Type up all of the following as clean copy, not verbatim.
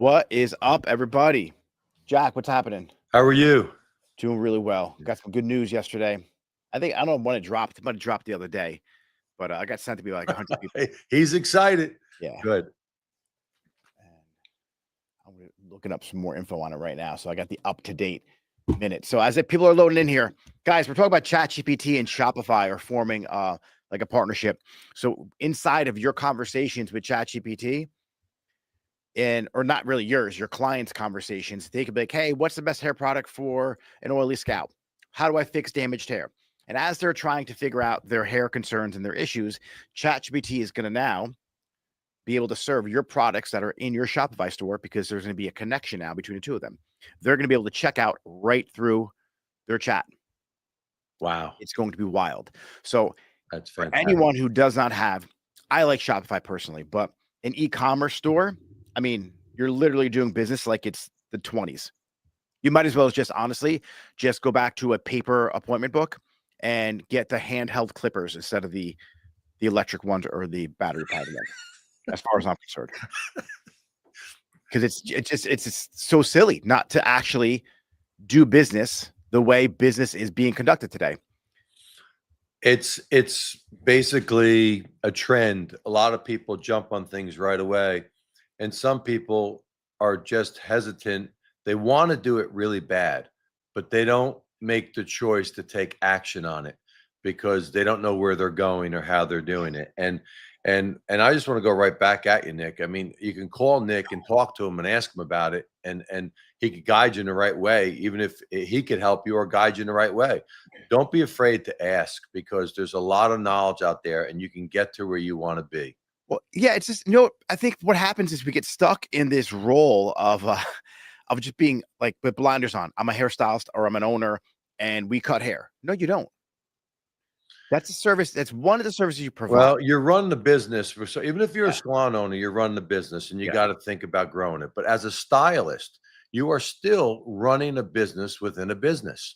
What is up, everybody? Jack, what's happening? How are you? Doing really well. Got some good news yesterday. I don't know when it dropped. It might have dropped the other day, but I got sent to be like 100 people. He's excited. Yeah. Good. And I'm looking up some more info on it right now. So I got the up-to-date minute. So as people are loading in here, guys, we're talking about ChatGPT and Shopify are forming like a partnership. So inside of your conversations with ChatGPT, or not really yours, your clients' conversations, they could be like, hey, what's the best hair product for an oily scalp? How do I fix damaged hair? And as they're trying to figure out their hair concerns and their issues, ChatGPT is going to now be able to serve your products that are in your Shopify store because there's going to be a connection now between the two of them. They're going to be able to check out right through their chat. Wow. It's going to be wild. So That's for fantastic. anyone who does not have, I like Shopify personally, but an e-commerce store, I mean, you're literally doing business like it's the 20s. You might as well just honestly just go back to a paper appointment book and get the handheld clippers instead of the electric ones or the battery powered ones, as far as I'm concerned. Because it's just so silly not to actually do business the way business is being conducted today. It's basically a trend. A lot of people jump on things right away, and some people are just hesitant. They want to do it really bad, but they don't make the choice to take action on it because they don't know where they're going or how they're doing it. And I just want to go right back at you, Nick. I mean, you can call Nick and talk to him and ask him about it, and he could guide you in the right way, even if he could help you or guide you in the right way. Don't be afraid to ask because there's a lot of knowledge out there and you can get to where you want to be. Well, yeah, it's just I think what happens is we get stuck in this role of just being like with blinders on. I'm a hairstylist or I'm an owner and we cut hair. No, you don't. That's a service. That's one of the services you provide. Well, you're running the business so even if you're a salon owner, you're running the business and you got to think about growing it. But as a stylist, you are still running a business within a business.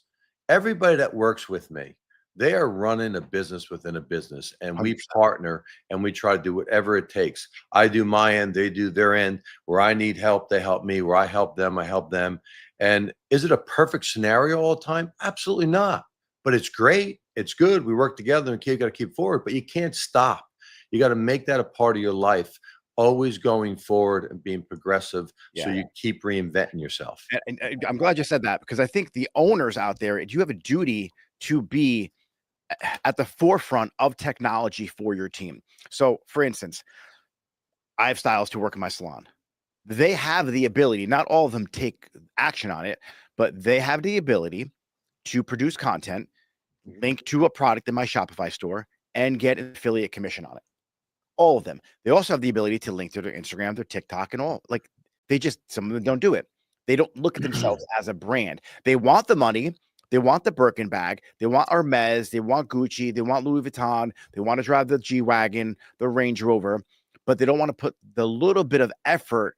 Everybody that works with me, they are running a business within a business, and we 100%. partner and we try to do whatever it takes. I do my end, they do their end. Where I need help, they help me. Where I help them, I help them. And is it a perfect scenario all the time? Absolutely not. But it's great. It's good. We work together and got to keep forward, but you can't stop. You got to make that a part of your life, always going forward and being progressive so you keep reinventing yourself. And I'm glad you said that because I think the owners out there, you have a duty to be at the forefront of technology for your team. So, for instance, I have stylists who work in my salon. They have the ability, not all of them take action on it, but they have the ability to produce content, link to a product in my Shopify store, and get an affiliate commission on it. All of them. They also have the ability to link to their Instagram, their TikTok, and all. Like some of them don't do it. They don't look at themselves as a brand. They want the money. They want the Birkin bag. They want Hermes. They want Gucci. They want Louis Vuitton. They want to drive the G-Wagon, the Range Rover, but they don't want to put the little bit of effort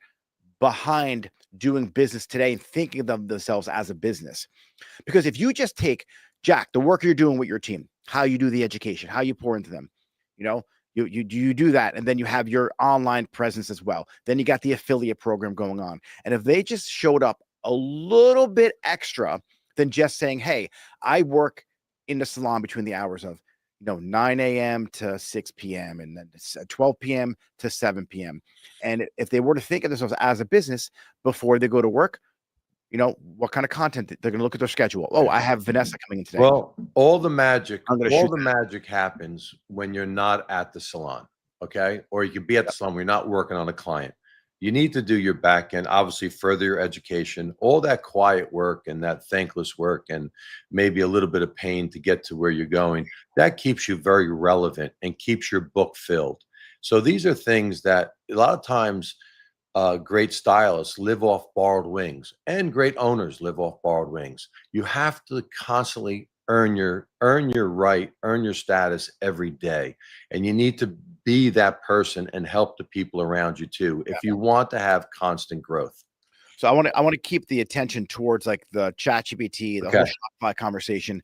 behind doing business today and thinking of themselves as a business. Because if you just take, Jack, the work you're doing with your team, how you do the education, how you pour into them, you do that, and then you have your online presence as well. Then you got the affiliate program going on. And if they just showed up a little bit extra than just saying, hey, I work in the salon between the hours of 9 a.m. to 6 p.m. and then 12 p.m. to 7 p.m. And if they were to think of themselves as a business before they go to work, what kind of content they're going to look at their schedule. Oh, I have Vanessa coming in today. Well, all the magic happens when you're not at the salon, okay? Or you can be at the salon when you're not working on a client. You need to do your back end, obviously further your education, all that quiet work and that thankless work and maybe a little bit of pain to get to where you're going. That keeps you very relevant and keeps your book filled. So these are things that a lot of times great stylists live off borrowed wings, and great owners live off borrowed wings. You have to constantly earn your right, earn your status every day, and you need to be that person and help the people around you too if you want to have constant growth. So I want to keep the attention towards like the ChatGPT, the whole Shopify conversation,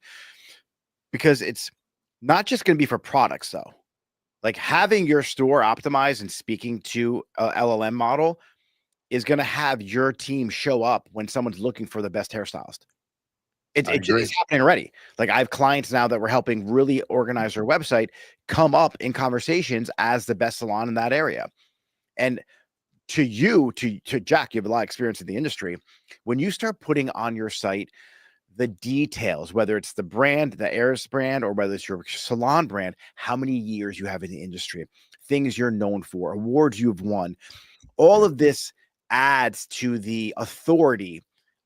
because it's not just going to be for products though. Like having your store optimized and speaking to a LLM model is going to have your team show up when someone's looking for the best hairstylist. It's happening already. Like I have clients now that we're helping really organize their website come up in conversations as the best salon in that area. And to Jack, you have a lot of experience in the industry. When you start putting on your site the details, whether it's the brand, the Eris brand, or whether it's your salon brand, how many years you have in the industry, things you're known for, awards you've won, all of this adds to the authority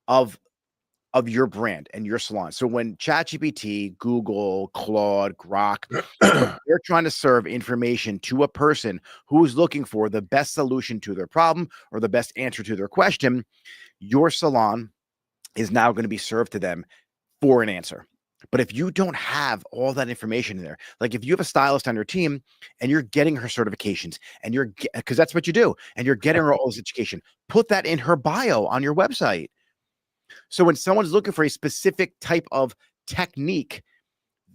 of your brand and your salon. So when ChatGPT, Google, Claude, Grok, they're trying to serve information to a person who's looking for the best solution to their problem or the best answer to their question, your salon is now going to be served to them for an answer. But if you don't have all that information in there, like if you have a stylist on your team and you're getting her certifications and because that's what you do, and you're getting her all this education, put that in her bio on your website. So when someone's looking for a specific type of technique,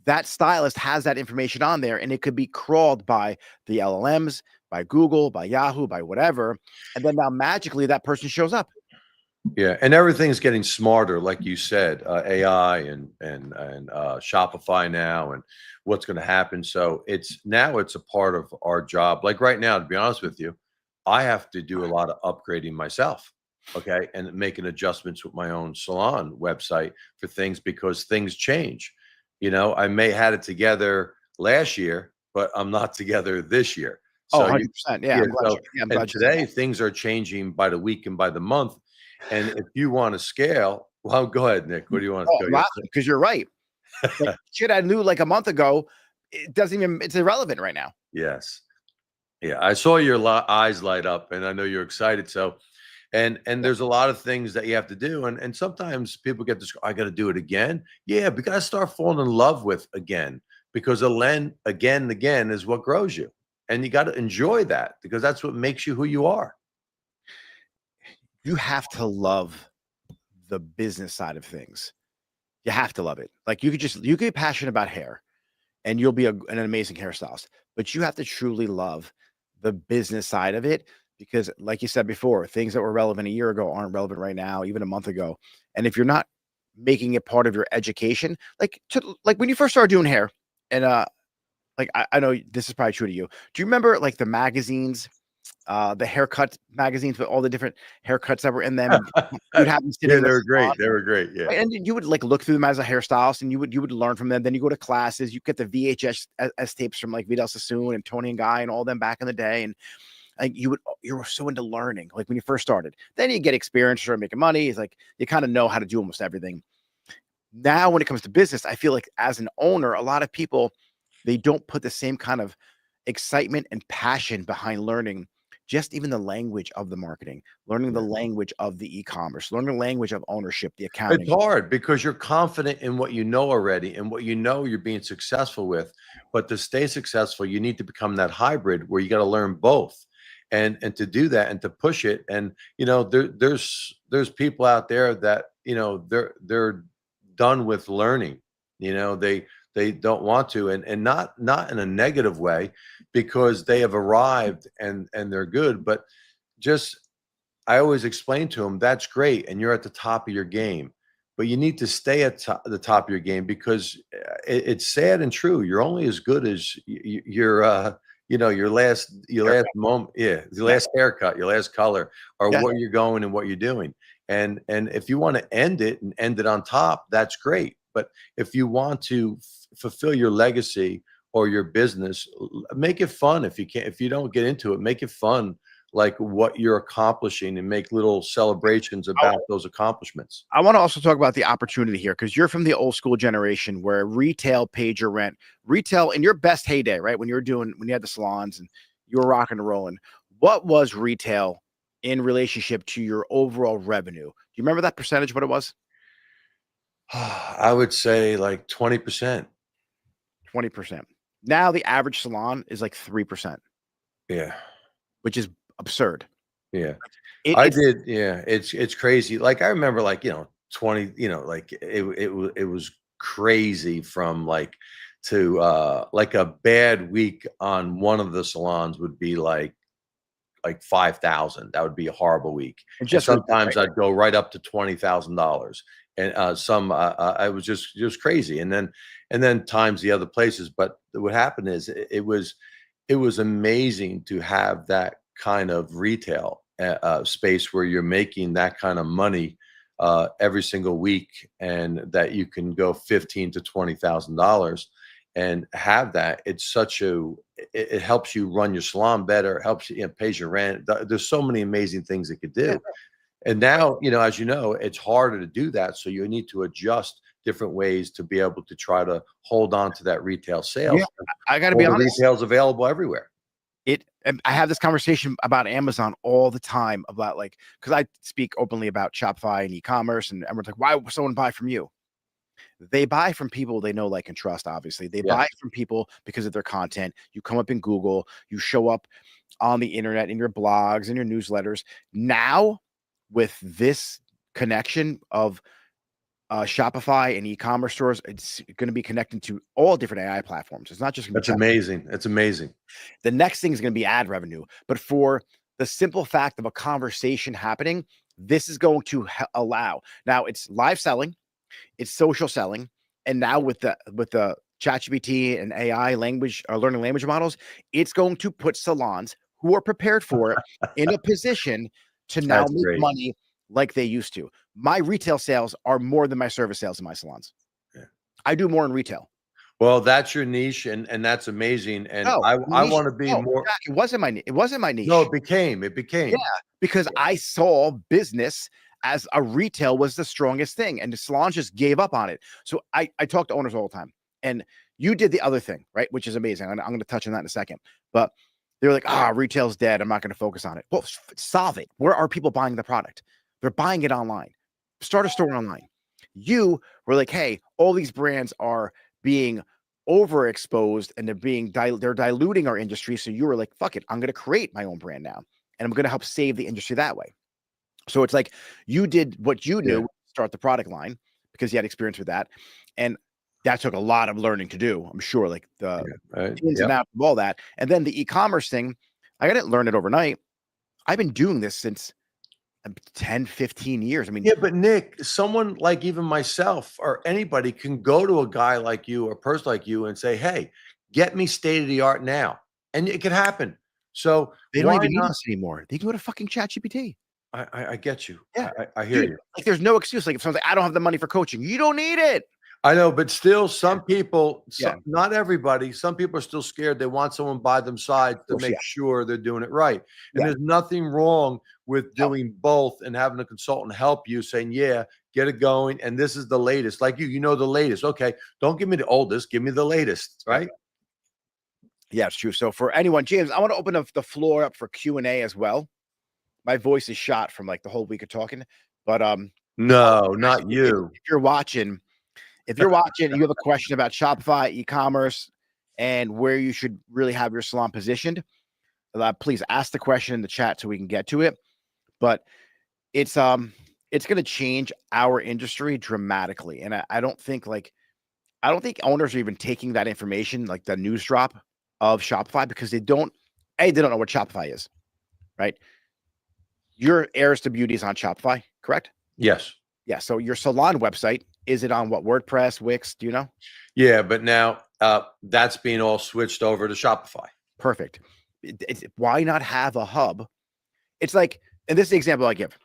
that stylist has that information on there, and it could be crawled by the LLMs, by Google, by Yahoo, by whatever. And then now magically that person shows up. Yeah, and everything's getting smarter, like you said, AI and Shopify now, and what's going to happen. So it's a part of our job. Like right now, to be honest with you, I have to do a lot of upgrading myself, okay, and making adjustments with my own salon website for things because things change. I may had it together last year, but I'm not together this year. So 100%. Yeah. And today things are changing by the week and by the month. And if you want to scale, well, go ahead, Nick. What do you want to go? Because you're right. Like, shit I knew like a month ago, it's irrelevant right now. Yes. Yeah. I saw your eyes light up and I know you're excited. So, and there's a lot of things that you have to do. And sometimes people get this, I got to do it again. Yeah. But you got to start falling in love with again, because again and again is what grows you. And you got to enjoy that because that's what makes you who you are. You have to love the business side of things. You have to love it. Like you could be passionate about hair and you'll be an amazing hairstylist, but you have to truly love the business side of it because like you said before, things that were relevant a year ago aren't relevant right now, even a month ago. And if you're not making it part of your education, like when you first started doing hair and, like, I know this is probably true to you. Do you remember like the magazines, the haircut magazines with all the different haircuts that were in them? You'd have them yeah, they were great. They were great. Yeah. Right? And you would like look through them as a hairstylist and you would learn from them. Then you go to classes, you get the VHS tapes from like Vidal Sassoon and Tony and Guy and all them back in the day. And like you were so into learning, like when you first started. Then you get experience, start making money. It's like you kind of know how to do almost everything. Now, when it comes to business, I feel like as an owner, a lot of people, they don't put the same kind of excitement and passion behind learning just even the language of the marketing, learning the language of the e-commerce, learning the language of ownership, the accounting. It's hard because you're confident in what you know already and what you know you're being successful with. But to stay successful, you need to become that hybrid where you got to learn both. And to do that and to push it. And there's people out there that they're done with learning. They don't want to, and not in a negative way, because they have arrived and they're good. But just, I always explain to them, that's great, and you're at the top of your game, but you need to stay at the top of your game because it's sad and true. You're only as good as your last moment, your last haircut, your last color, or what you're going and what you're doing. And if you want to end it and end it on top, that's great. But if you want to fulfill your legacy or your business, make it fun. If you don't get into it, make it fun, like what you're accomplishing, and make little celebrations about those accomplishments. I want to also talk about the opportunity here, because you're from the old school generation where retail paid your rent. Retail in your best heyday, right? When you had the salons and you were rocking and rolling. What was retail in relationship to your overall revenue? Do you remember that percentage, what it was? I would say like 20%. 20%. Now the average salon is like 3%. Yeah. Which is absurd. Yeah. It's crazy. Like I remember 20, like it was crazy from like a bad week on one of the salons would be like like 5,000. That would be a horrible week. And And just sometimes I'd go right up to $20,000. And I was just crazy. And then times the other places. But what happened is it was amazing to have that kind of retail space where you're making that kind of money every single week, and that you can go $15,000 to $20,000 and have that. It helps you run your salon better. It helps you, pays your rent. There's so many amazing things it could do. Yeah. And now, as you know, it's harder to do that. So you need to adjust different ways to be able to try to hold on to that retail sales. Yeah, I got to be honest. Retail's available everywhere. I have this conversation about Amazon all the time about because I speak openly about Shopify and e-commerce, and everyone's like, why would someone buy from you? They buy from people they know, like, and trust. Obviously, they buy from people because of their content. You come up in Google, you show up on the internet, in your blogs, in your newsletters. Now, with this connection of Shopify and e-commerce stores, it's going to be connected to all different AI platforms. It's not just that's amazing. That's amazing. The next thing is going to be ad revenue, but for the simple fact of a conversation happening, this is going to allow. Now it's live selling, it's social selling, and now with the ChatGPT and AI language or learning language models, it's going to put salons who are prepared for it in a position to now make money like they used to. My retail sales are more than my service sales in my salons. Yeah. I do more in retail. Well, that's your niche, and that's amazing. And I want to be more. Jack, it wasn't my niche. No, it became. Yeah, because I saw business as a retail was the strongest thing, and the salons just gave up on it. So I talk to owners all the time, and you did the other thing, right? Which is amazing. I'm going to touch on that in a second, but they're like, retail's dead. I'm not going to focus on it. Well, solve it. Where are people buying the product? They're buying it online. Start a store online. You were like, hey, all these brands are being overexposed and they're diluting our industry. So you were like, fuck it, I'm going to create my own brand now, and I'm going to help save the industry that way. So it's like you did what you knew, start the product line because you had experience with that, and that took a lot of learning to do. I'm sure, like the ins and outs of all that, and then the e-commerce thing, I didn't learn it overnight. I've been doing this since 10, 15 years. I mean, yeah, but Nick, someone like even myself or anybody can go to a guy like you or a person like you and say, hey, get me state of the art now. And it could happen. So they don't even need us anymore. They can go to fucking ChatGPT. I get you. Yeah. I hear you. Like there's no excuse. Like if someone's like, I don't have the money for coaching, you don't need it. I know, but still some people, not everybody, some people are still scared. They want someone by them side to make sure they're doing it right. And there's nothing wrong with doing both and having a consultant help you saying, yeah, get it going. And this is the latest. Like you know the latest. Okay, don't give me the oldest, give me the latest, right? Yeah, it's true. So for anyone, James, I want to open up the floor up for Q&A as well. My voice is shot from like the whole week of talking, but no, not you. If you're watching, you have a question about Shopify, e-commerce, and where you should really have your salon positioned, please ask the question in the chat so we can get to it. But it's going to change our industry dramatically, and I don't think owners are even taking that information, like the news drop of Shopify, because they don't know what Shopify is, right? Your Heirs to Beauty is on Shopify, correct? Yes. Yeah. So your salon website, is it on what, WordPress, Wix? Do you know? Yeah, but now that's being all switched over to Shopify. Perfect. Why not have a hub? It's like, and this is the example I give.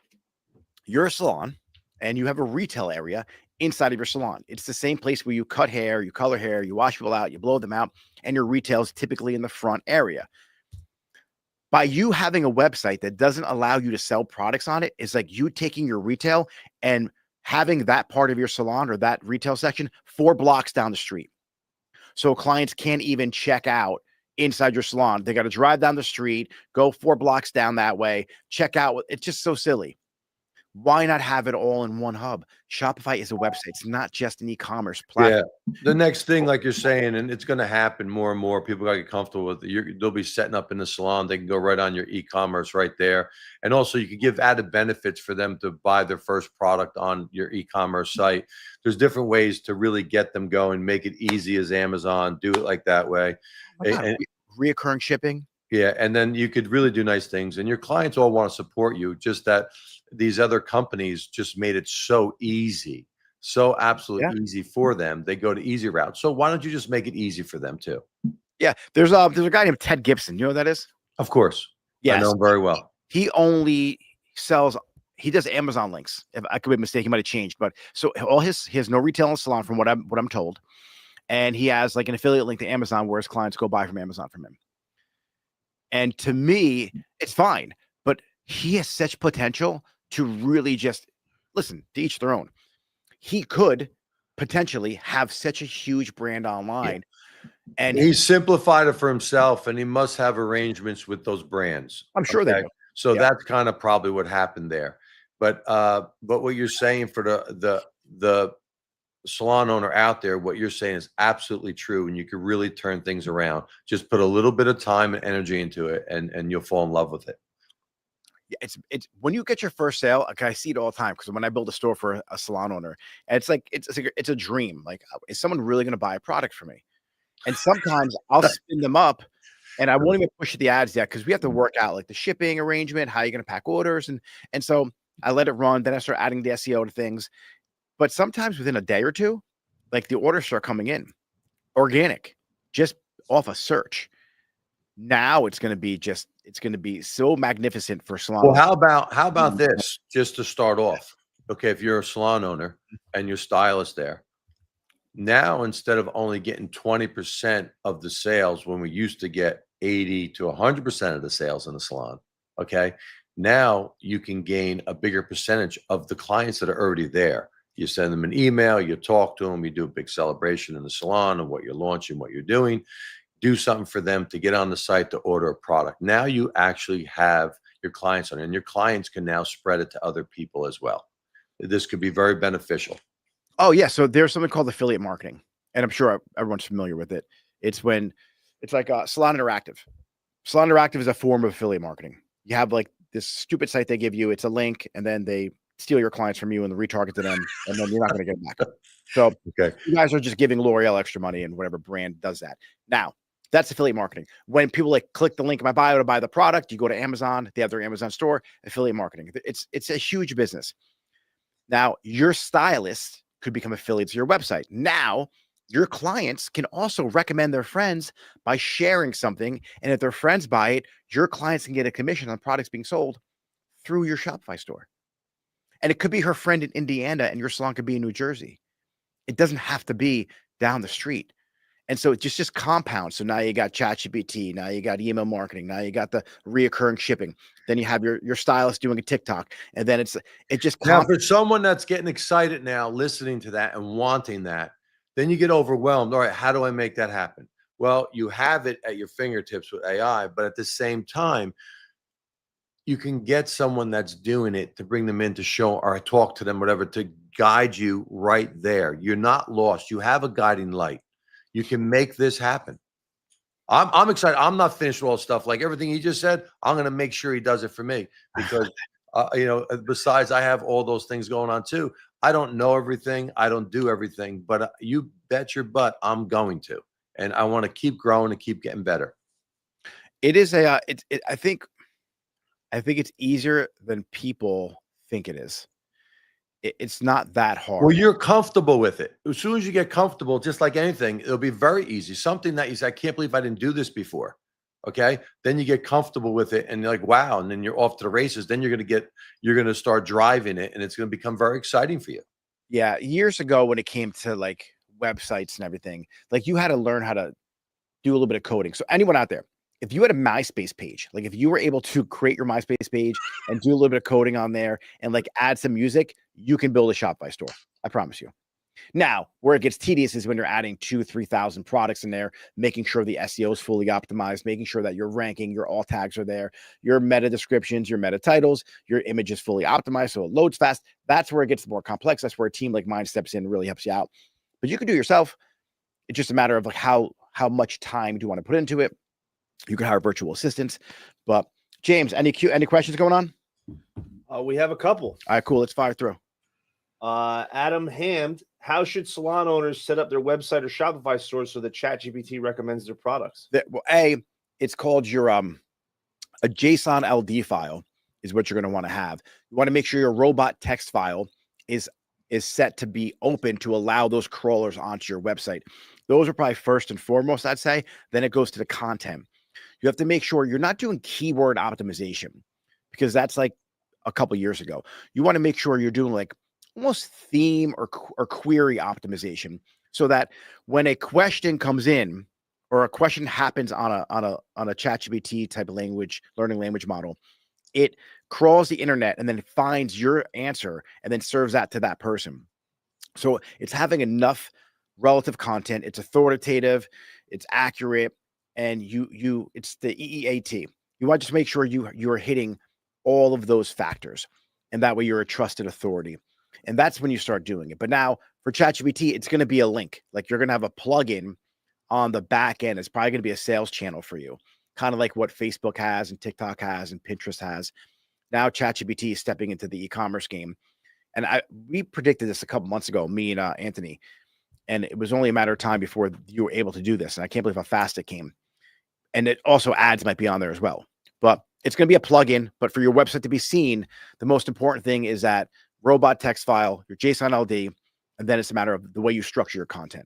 You're a salon and you have a retail area inside of your salon. It's the same place where you cut hair, you color hair, you wash people out, you blow them out, and your retail is typically in the front area. By you having a website that doesn't allow you to sell products on it, is like you taking your retail and having that part of your salon or that retail section 4 blocks down the street. So clients can't even check out inside your salon. They got to drive down the street, go 4 blocks down that way, check out. It's just so silly. Why not have it all in one hub? Shopify is a website. It's not just an e-commerce platform. Yeah. The next thing, like you're saying, and it's going to happen more and more, people got to get comfortable with it. They'll be setting up in the salon. They can go right on your e-commerce right there. And also you can give added benefits for them to buy their first product on your e-commerce site. There's different ways to really get them going, make it easy as Amazon, do it like that way. And reoccurring shipping. Yeah, and then you could really do nice things, and your clients all want to support you. Just that these other companies just made it so easy, so absolutely easy for them. They go to easy route. So why don't you just make it easy for them too? Yeah, there's a guy named Ted Gibson. You know who that is? Of course, I know Yes. him very well. He only sells. He does Amazon links. If I could be mistaken, he might have changed, but so all he has no retail and salon from what I'm told, and he has like an affiliate link to Amazon where his clients go buy from Amazon from him. And to me, it's fine, but he has such potential to really just listen, to each their own. He could potentially have such a huge brand online. And he simplified it for himself, and he must have arrangements with those brands. I'm sure they do. So that's kind of probably what happened there. But what you're saying for the salon owner out there, what you're saying is absolutely true, and you can really turn things around. Just put a little bit of time and energy into it, and you'll fall in love with it. Yeah, it's when you get your first sale, like I see it all the time because when I build a store for a salon owner, and it's a dream. Like, is someone really going to buy a product for me? And sometimes I'll spin them up, and I won't even push the ads yet because we have to work out like the shipping arrangement, how you're going to pack orders, and so I let it run. Then I start adding the SEO to things. But sometimes within a day or two, like the orders start coming in organic, just off a search. Now it's going to be so magnificent for salon. Well, how about this? Just to start off, okay, if you're a salon owner and you're stylist there, now instead of only getting 20% of the sales when we used to get 80 to 100% of the sales in the salon, okay, now you can gain a bigger percentage of the clients that are already there. You send them an email, you talk to them, you do a big celebration in the salon of what you're launching, what you're doing. Do something for them to get on the site to order a product. Now you actually have your clients on it, and your clients can now spread it to other people as well. This could be very beneficial. Oh yeah, so there's something called affiliate marketing, and I'm sure everyone's familiar with it. It's like Salon Interactive. Salon Interactive is a form of affiliate marketing. You have like this stupid site they give you. It's a link, and then they steal your clients from you and retarget to them, and then you're not going to get them back. So you guys are just giving L'Oreal extra money, and whatever brand does that. Now, that's affiliate marketing. When people like click the link in my bio to buy the product, you go to Amazon, they have their Amazon store, affiliate marketing. It's a huge business. Now, your stylist could become affiliates to your website. Now, your clients can also recommend their friends by sharing something. And if their friends buy it, your clients can get a commission on products being sold through your Shopify store. And it could be her friend in Indiana and your salon could be in New Jersey. It doesn't have to be down the street. And so it just compounds. So now you got ChatGPT, now you got email marketing, now you got the reoccurring shipping. Then you have your stylist doing a TikTok, and then it just now for someone that's getting excited now, listening to that and wanting that, then you get overwhelmed. All right, how do I make that happen? Well, you have it at your fingertips with AI, but at the same time, you can get someone that's doing it to bring them in to show or talk to them, whatever, to guide you right there. You're not lost. You have a guiding light. You can make this happen. I'm excited. I'm not finished with all stuff. Like everything he just said, I'm going to make sure he does it for me because, besides I have all those things going on too. I don't know everything. I don't do everything, but you bet your butt I'm going to. And I want to keep growing and keep getting better. It is I think it's easier than people think it is. It's not that hard. Well, you're comfortable with it. As soon as you get comfortable, just like anything, it'll be very easy. Something that you say, I can't believe I didn't do this before. Okay. Then you get comfortable with it and you're like, wow. And then you're off to the races. Then you're going to start driving it and it's going to become very exciting for you. Yeah. Years ago, when it came to like websites and everything, like you had to learn how to do a little bit of coding. So anyone out there, if you had a MySpace page, like if you were able to create your MySpace page and do a little bit of coding on there and like add some music, you can build a Shopify store. I promise you. Now, where it gets tedious is when you're adding 2,000-3,000 products in there, making sure the SEO is fully optimized, making sure that your ranking, your alt tags are there, your meta descriptions, your meta titles, your image is fully optimized so it loads fast. That's where it gets more complex. That's where a team like mine steps in and really helps you out. But you can do it yourself. It's just a matter of like how much time do you want to put into it. You can hire virtual assistants. But James, any questions going on? We have a couple. All right, cool. Let's fire through. Adam Hamd, how should salon owners set up their website or Shopify stores so that ChatGPT recommends their products? Well, it's called your a JSON LD file is what you're going to want to have. You want to make sure your robot text file is set to be open to allow those crawlers onto your website. Those are probably first and foremost, I'd say. Then it goes to the content. You have to make sure you're not doing keyword optimization, because that's like a couple years ago. You want to make sure you're doing like almost theme or query optimization, so that when a question comes in or a question happens on a ChatGPT type of learning language model, it crawls the internet and then it finds your answer and then serves that to that person. So it's having enough relative content. It's authoritative, it's accurate, and it's the EEAT. You want to just make sure you're hitting all of those factors, and that way you're a trusted authority. And that's when you start doing it. But now for ChatGPT, it's going to be a link. Like, you're going to have a plugin on the back end. It's probably going to be a sales channel for you, kind of like what Facebook has and TikTok has and Pinterest has. Now ChatGPT is stepping into the e-commerce game. And we predicted this a couple months ago, me and Anthony, and it was only a matter of time before you were able to do this. And I can't believe how fast it came. And it also, ads might be on there as well. But it's going to be a plugin. But for your website to be seen, the most important thing is that robot text file, your JSON LD, and then it's a matter of the way you structure your content.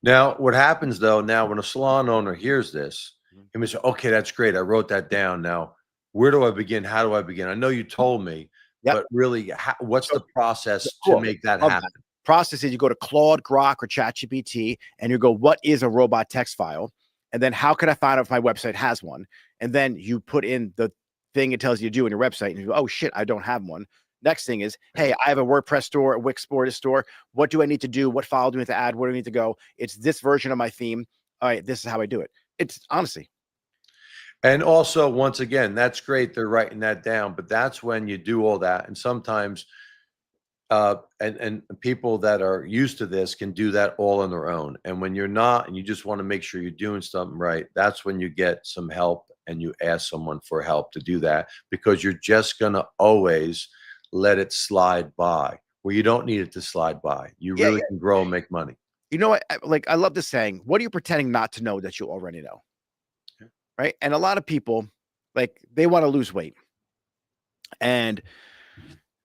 Now, what happens though, now when a salon owner hears this, he may say, okay, that's great. I wrote that down. Now, where do I begin? How do I begin? I know you told me, but really, what's the process to make that happen? Process is you go to Claude, Grok, or ChatGPT, and you go, what is a robot text file? And then how can I find out if my website has one? And then you put in the thing it tells you to do in your website, and you go, oh shit, I don't have one. Next thing is, hey, I have a WordPress store, a Wix store. What do I need to do? What file do I need to add? Where do I need to go? It's this version of my theme. All right, this is how I do it. It's honestly. And also, once again, that's great. They're writing that down, but that's when you do all that. And sometimes, and people that are used to this can do that all on their own. And when you're not, and you just want to make sure you're doing something right, that's when you get some help and you ask someone for help to do that, because you're just going to always let it slide by where you don't need it to slide by. You really can grow and make money. You know what? I love this saying, what are you pretending not to know that you already know? Right. And a lot of people, like, they want to lose weight and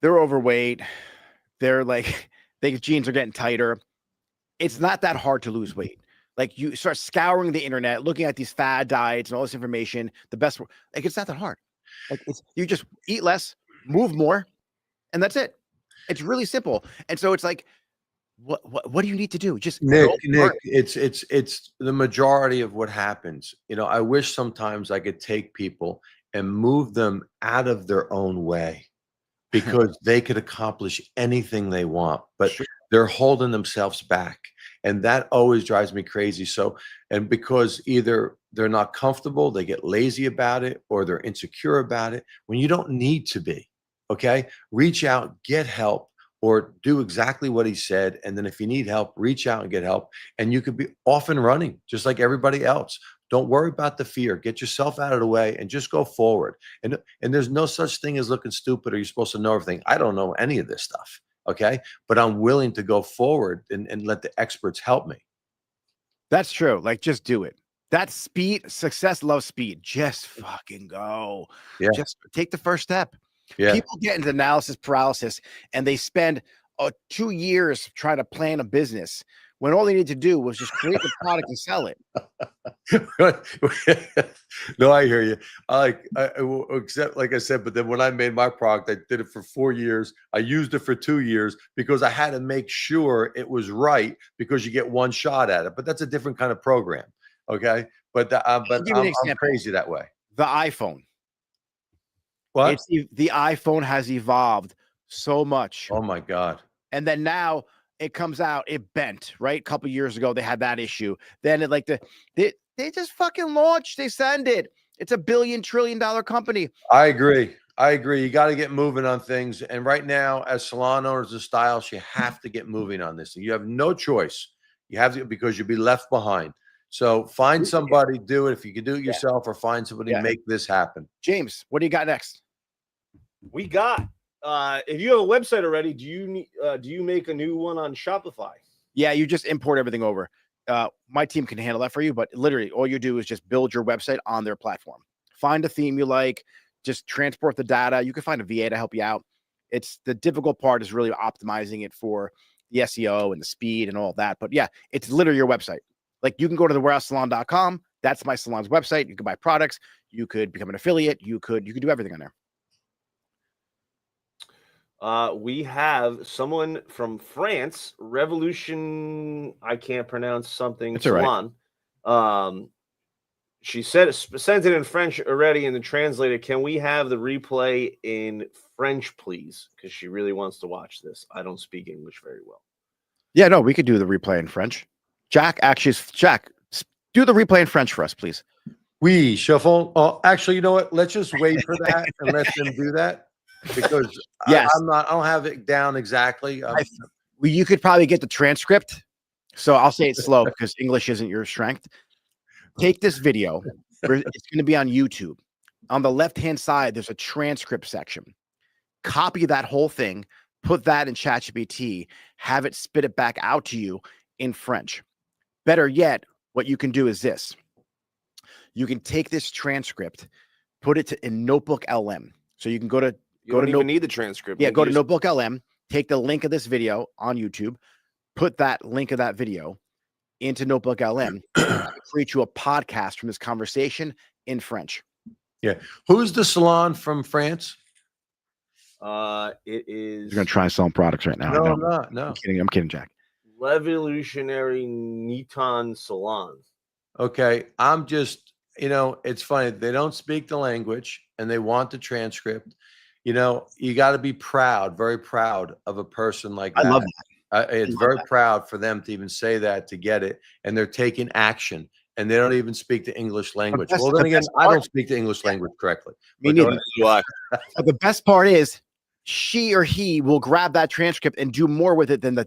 they're overweight. They're like, their jeans are getting tighter. It's not that hard to lose weight. Like, you start scouring the internet, looking at these fad diets and all this information, the best, like, it's not that hard. Like, you just eat less, move more, and that's it. It's really simple. And so it's like, what do you need to do? Just Nick, it's the majority of what happens. You know, I wish sometimes I could take people and move them out of their own way, because they could accomplish anything they want, but they're holding themselves back. And that always drives me crazy. So, and because either they're not comfortable, they get lazy about it, or they're insecure about it, when you don't need to be. Okay, reach out, get help, or do exactly what he said. And then if you need help, reach out and get help. And you could be off and running just like everybody else. Don't worry about the fear. Get yourself out of the way and just go forward. And there's no such thing as looking stupid or you're supposed to know everything. I don't know any of this stuff. Okay. But I'm willing to go forward and let the experts help me. That's true. Like, just do it. That's speed. Success loves speed. Just fucking go. Yeah. Just take the first step. Yeah. People get into analysis paralysis and they spend 2 years trying to plan a business when all they need to do was just create the product and sell it. No, I hear you. Except, like I said, but then when I made my product, I did it for 4 years. I used it for 2 years because I had to make sure it was right, because you get one shot at it. But that's a different kind of program. Okay. But I'm crazy that way. The iPhone. What? The iPhone has evolved so much. Oh my God. And then now it comes out, it bent, right? A couple years ago, they had that issue. Then they just fucking launched, they send it. It's a $1 billion, $1 trillion company. I agree. You got to get moving on things. And right now, as salon owners and stylists, you have to get moving on this. You have no choice. You have to, because you'll be left behind. So find somebody, do it. If you can do it yourself, or find somebody, make this happen. James, what do you got next? We got, if you have a website already, do you make a new one on Shopify? Yeah, you just import everything over. my team can handle that for you, but literally all you do is just build your website on their platform. Find a theme you like, just transport the data. You can find a VA to help you out. It's the difficult part is really optimizing it for the SEO and the speed and all that. But yeah, it's literally your website. Like you can go to the warehousesalon.com. That's my salon's website. You can buy products. You could become an affiliate. You could do everything on there. We have someone from France, Revolution. I can't pronounce something. It's all right. Salon. She sent it in French already in the translator. Can we have the replay in French, please? Because she really wants to watch this. I don't speak English very well. Yeah, no, we could do the replay in French. Jack, do the replay in French for us, please. Oui, shuffle. Oh, actually, you know what? Let's just wait for that and let them do that because yes. I don't have it down exactly. You could probably get the transcript. So I'll say it slow because English isn't your strength. Take this video. It's going to be on YouTube. On the left-hand side, there's a transcript section. Copy that whole thing, put that in ChatGPT, have it spit it back out to you in French. Better yet, what you can do is this. You can take this transcript, put it in Notebook LM. So you can go to need the transcript. Yeah, go to Notebook LM, take the link of this video on YouTube, put that link of that video into Notebook LM, create you a podcast from this conversation in French. Yeah. Who's the salon from France? It is. You're going to try and sell products right now. No, I'm not. No. I'm kidding, Jack. Revolutionary Niton Salon. Okay. I'm just, it's funny. They don't speak the language and they want the transcript. You got to be proud, very proud of a person like that. I love that. It's very proud for them to even say that, to get it. And they're taking action and they don't even speak the English language. Well, then again, I don't speak the English language correctly. Me neither. But the best part is she or he will grab that transcript and do more with it than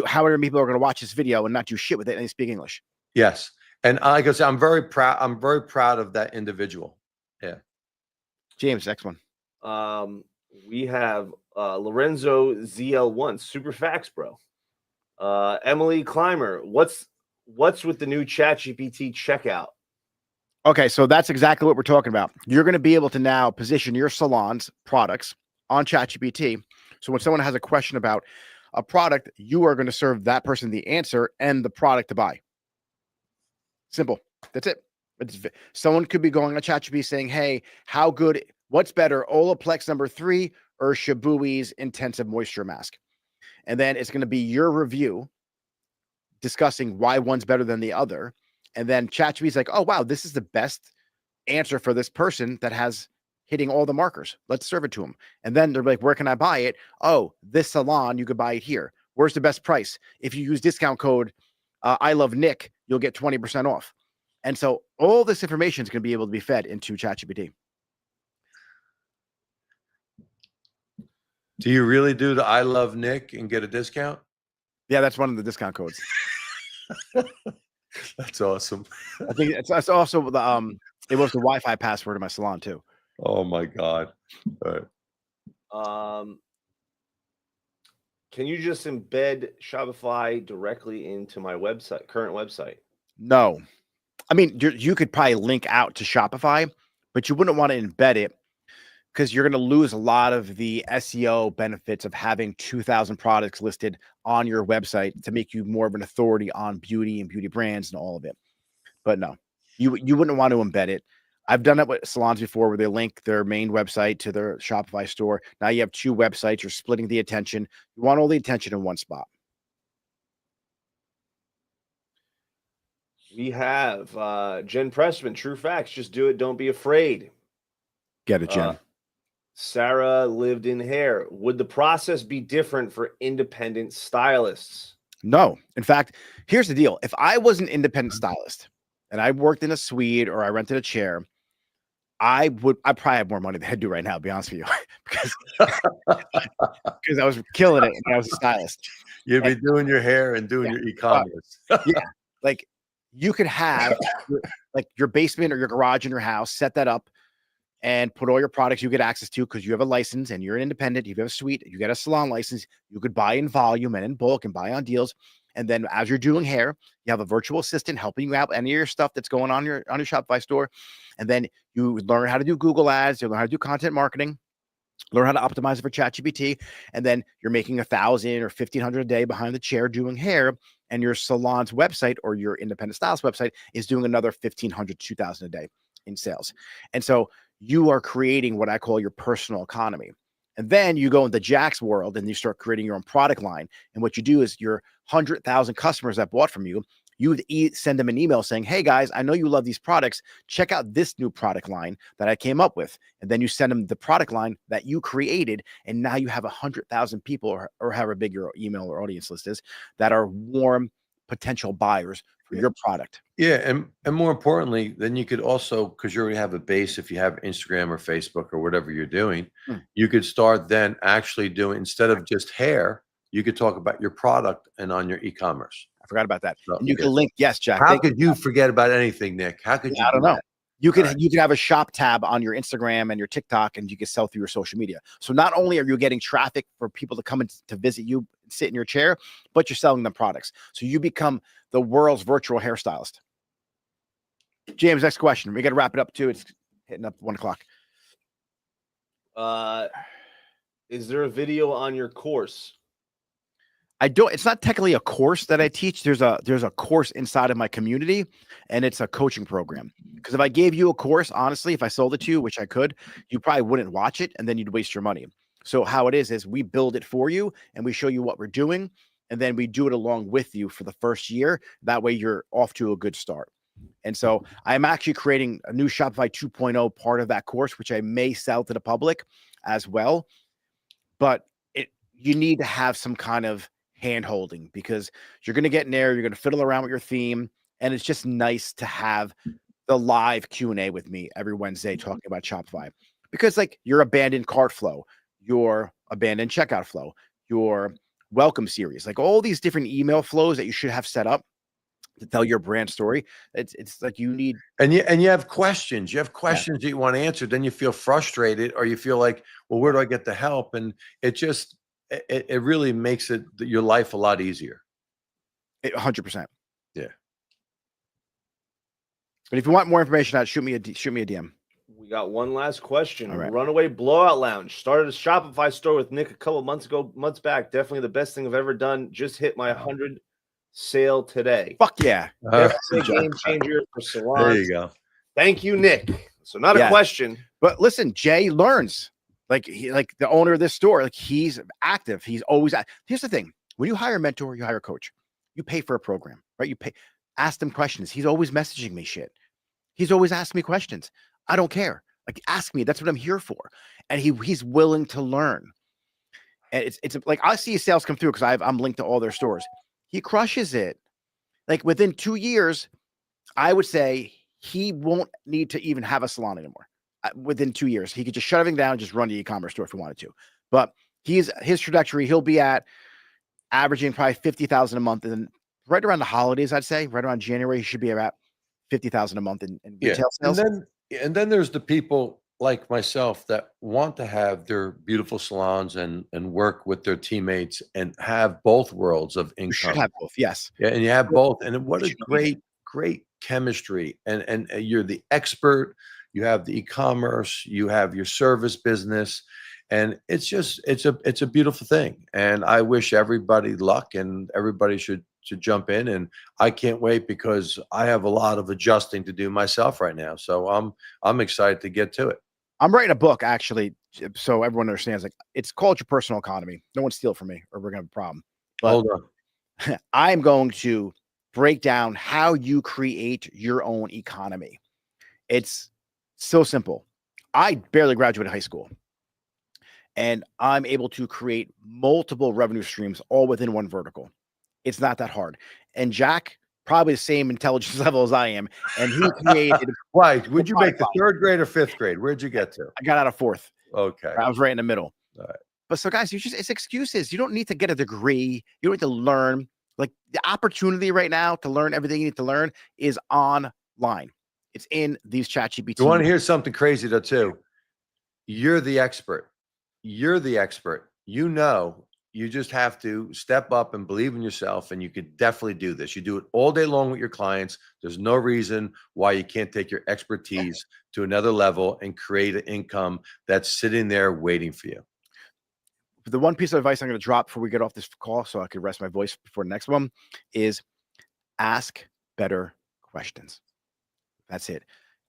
however many people are going to watch this video and not do shit with it and they speak English. Yes. And like I said, I'm very proud. I'm very proud of that individual. Yeah. James, next one. We have Lorenzo ZL1, super facts, bro. Emily Clymer, what's with the new ChatGPT checkout? Okay, so that's exactly what we're talking about. You're going to be able to now position your salon's products on ChatGPT. So when someone has a question about a product, you are going to serve that person the answer and the product to buy. Simple. That's it. Someone could be going on ChatGPT saying, hey, what's better, Olaplex number 3 or Shibui's intensive moisture mask? And then it's going to be your review discussing why one's better than the other. And then ChatGPT is like, oh, wow, this is the best answer for this person that has hitting all the markers. Let's serve it to them. And then they're like, where can I buy it? Oh, this salon, you could buy it here. Where's the best price? If you use discount code I love Nick, you'll get 20% off. And so all this information is going to be able to be fed into ChatGPT. Do you really do the I love Nick and get a discount? Yeah, that's one of the discount codes. That's awesome. I think it's also it was the Wi-Fi password in my salon too. Oh my God. All right. Can you just embed Shopify directly into my current website? No. I mean, you could probably link out to Shopify, but you wouldn't want to embed it because you're going to lose a lot of the SEO benefits of having 2,000 products listed on your website to make you more of an authority on beauty and beauty brands and all of it. But no, you wouldn't want to embed it. I've done it with salons before where they link their main website to their Shopify store. Now you have 2 websites. You're splitting the attention. You want all the attention in one spot. We have Jen Pressman, true facts. Just do it. Don't be afraid. Get it, Jen. Sarah lived in hair. Would the process be different for independent stylists? No. In fact, here's the deal. If I was an independent stylist and I worked in a suite or I rented a chair, I'd probably have more money than I do right now, to be honest with you, because I was killing it and I was a stylist. You'd be doing your hair and doing your e-commerce. Yeah. Like you could have your basement or your garage in your house, set that up and put all your products you get access to because you have a license and you're an independent. You have a suite, you get a salon license. You could buy in volume and in bulk and buy on deals. And then as you're doing hair, you have a virtual assistant helping you out any of your stuff that's going on your Shopify store. And then you learn how to do Google ads, you learn how to do content marketing, learn how to optimize it for ChatGPT, and then you're making 1,000 or 1,500 a day behind the chair doing hair, and your salon's website or your independent stylist website is doing another 1,500 to 2,000 a day in sales. And so you are creating what I call your personal economy. And then you go into Jack's world and you start creating your own product line. And what you do is your 100,000 customers that bought from you, you would send them an email saying, hey guys, I know you love these products. Check out this new product line that I came up with. And then you send them the product line that you created. And now you have 100,000 people or however big your email or audience list is that are warm potential buyers for your product. Yeah. And more importantly, then you could also, because you already have a base, if you have Instagram or Facebook or whatever you're doing, you could start then actually doing, instead of just hair, you could talk about your product and on your e-commerce. I forgot about that. So, and you can link, yes, Jack. How could you forget about anything, Nick? How could you? I don't know. That? You could have a shop tab on your Instagram and your TikTok, and you can sell through your social media. So not only are you getting traffic for people to come in to visit you, sit in your chair, but you're selling them products. So you become the world's virtual hairstylist. James, next question. We got to wrap it up too. It's hitting up 1 o'clock. Is there a video on your course? It's not technically a course that I teach. There's a course inside of my community, and it's a coaching program. Because if I gave you a course, honestly, if I sold it to you, which I could, you probably wouldn't watch it, and then you'd waste your money. So how it is we build it for you, and we show you what we're doing, and then we do it along with you for the first year. That way you're off to a good start. And so I'm actually creating a new Shopify 2.0 part of that course, which I may sell to the public as well. But you need to have some kind of hand holding, because you're going to get in there, you're going to fiddle around with your theme, and it's just nice to have the live Q&A with me every Wednesday talking about Shopify, because like your abandoned cart flow, your abandoned checkout flow, your welcome series, like all these different email flows that you should have set up to tell your brand story. It's like you need, and you have questions. You have questions that you want answered. Then you feel frustrated, or you feel like, well, where do I get the help? And it really makes your life a lot easier. 100%. Yeah. But if you want more information, shoot me a DM. We got one last question. All right. Runaway Blowout Lounge started a Shopify store with Nick a couple months back. Definitely the best thing I've ever done. Just hit my 100 sale today. Fuck yeah. Definitely a game changer for salons. There you go. Thank you, Nick. So not a question. But listen, Jay learns. Like the owner of this store, like he's active. He's always here's the thing. When you hire a mentor, you hire a coach, you pay for a program, right? Ask them questions. He's always messaging me shit. He's always asking me questions. I don't care. Like, ask me. That's what I'm here for. And he's willing to learn. And it's like, I see his sales come through because I'm linked to all their stores. He crushes it. Like within 2 years, I would say he won't need to even have a salon anymore. Within 2 years, he could just shut everything down and just run the e-commerce store if he wanted to. But his trajectory, he'll be at averaging probably 50,000 a month. And then right around the holidays, I'd say right around January, he should be about 50,000 a month in retail sales. And then there's the people like myself that want to have their beautiful salons and work with their teammates and have both worlds of income. You should have both, yes. Yeah, and you have both. And what a great chemistry. And you're the expert. You have the e-commerce, you have your service business, and it's a beautiful thing. And I wish everybody luck, and everybody should jump in. And I can't wait, because I have a lot of adjusting to do myself right now. So I'm excited to get to it. I'm writing a book, actually, so everyone understands. Like, it's called Your Personal Economy. No one steal from me, or we're gonna have a problem. But hold on, I'm going to break down how you create your own economy. It's so simple. I barely graduated high school, and I'm able to create multiple revenue streams all within one vertical. It's not that hard. And Jack, probably the same intelligence level as I am, and he created. Why? Would you make the 3rd grade or 5th grade? Where'd you get to? I got out of 4th. Okay. I was right in the middle. All right. But so guys, it's excuses. You don't need to get a degree. You don't need to learn. Like, the opportunity right now to learn everything you need to learn is online. It's in these ChatGPT. You want to hear something crazy though too? You're the expert. You're the expert. You know You just have to step up and believe in yourself, and you could definitely do this. You do it all day long with your clients. There's no reason why you can't take your expertise to another level and create an income that's sitting there waiting for you. The one piece of advice I'm going to drop before we get off this call so I can rest my voice before the next one is ask better questions. That's it.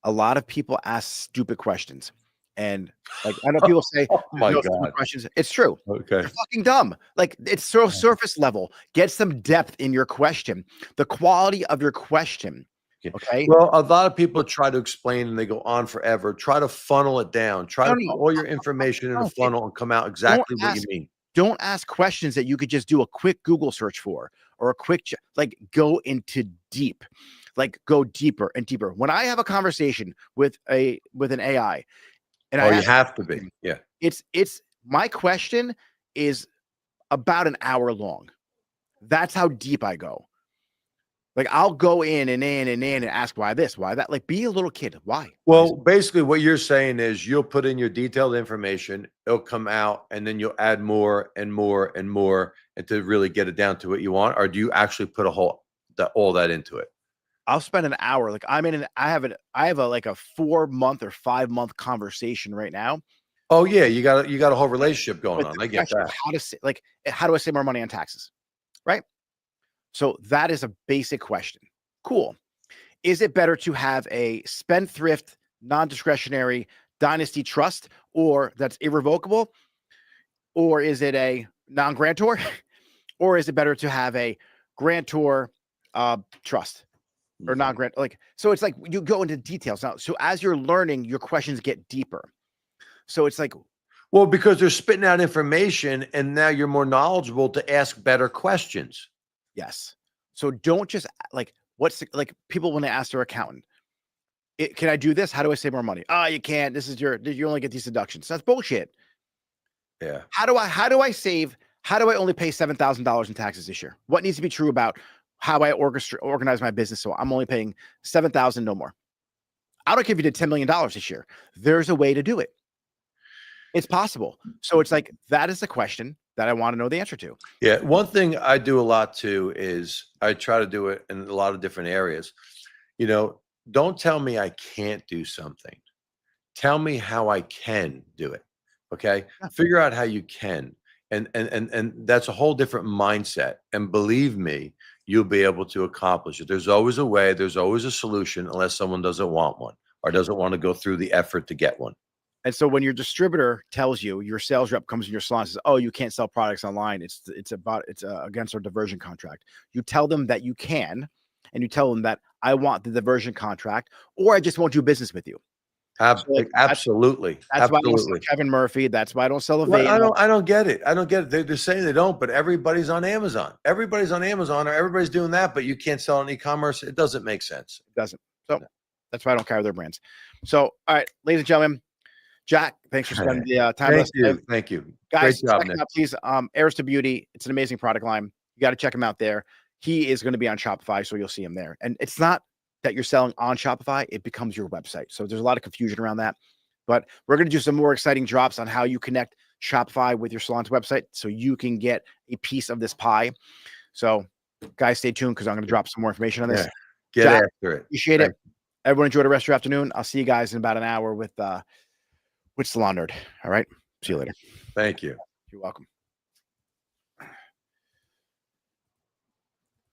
A lot of people ask stupid questions. And like, I know people say, oh my no God, questions. It's true. Okay. They're fucking dumb. Like, it's so surface level. Get some depth in your question. The quality of your question. Okay. Well, a lot of people try to explain and they go on forever. Try to funnel it down. Try to put all your information in a funnel and come out exactly what you mean. Don't ask questions that you could just do a quick Google search for, or a quick, like, go into deep, like go deeper and deeper. When I have a conversation with an AI, and you have to be, yeah. It's my question is about an hour long. That's how deep I go. Like, I'll go in and ask why this, why that. Like, be a little kid. Why? Well, basically what you're saying is you'll put in your detailed information, it'll come out, and then you'll add more and more and more, and to really get it down to what you want. Or do you actually put all that into it? I'll spend an hour. Like, I have like a 4-month or 5-month conversation right now. Oh yeah, you got a whole relationship going on. I get that. How do I save more money on taxes? Right. So that is a basic question. Cool. Is it better to have a spendthrift, non-discretionary dynasty trust, or that's irrevocable? Or is it a non-grantor? Or is it better to have a grantor trust or non-grant? Like, so it's like you go into details now. So as you're learning, your questions get deeper. So it's like, well, because they're spitting out information and now you're more knowledgeable to ask better questions. Yes. So don't just like, like people when they ask their accountant, can I do this? How do I save more money? Oh, you can't. You only get these deductions. That's bullshit. Yeah. How do I only pay $7,000 in taxes this year? What needs to be true about how I organize my business? So I'm only paying $7,000, no more. I don't give you $10 million this year. There's a way to do it. It's possible. So it's like, that is the question that I want to know the answer to. Yeah. One thing I do a lot too is I try to do it in a lot of different areas. Don't tell me I can't do something. Tell me how I can do it. Okay. Yeah. Figure out how you can. And that's a whole different mindset. And believe me, you'll be able to accomplish it. There's always a way. There's always a solution, unless someone doesn't want one or doesn't want to go through the effort to get one. And so when your distributor tells you, your sales rep comes in your salon and says, oh, you can't sell products online, it's against our diversion contract. You tell them that you can, and you tell them that I want the diversion contract, or I just won't do business with you. Absolutely. That's why I don't sell Kevin Murphy. That's why I don't sell Aveda. I don't get it. They're saying they don't, but everybody's on Amazon. Everybody's on Amazon, or everybody's doing that, but you can't sell on e-commerce. It doesn't make sense. It doesn't. So that's why I don't carry their brands. So, all right, ladies and gentlemen, Jack, thanks for spending the time with us. Thank you. Guys, great job, check it out, please. Heirs to Beauty. It's an amazing product line. You got to check him out there. He is going to be on Shopify, so you'll see him there. And it's not that you're selling on Shopify, it becomes your website. So there's a lot of confusion around that. But we're going to do some more exciting drops on how you connect Shopify with your salon's website so you can get a piece of this pie. So, guys, stay tuned because I'm going to drop some more information on this. Yeah. Get Jack, after it. Appreciate it. Everyone enjoy the rest of your afternoon. I'll see you guys in about an hour with Salon Nerd. All right. See you later. Thank you. You're welcome.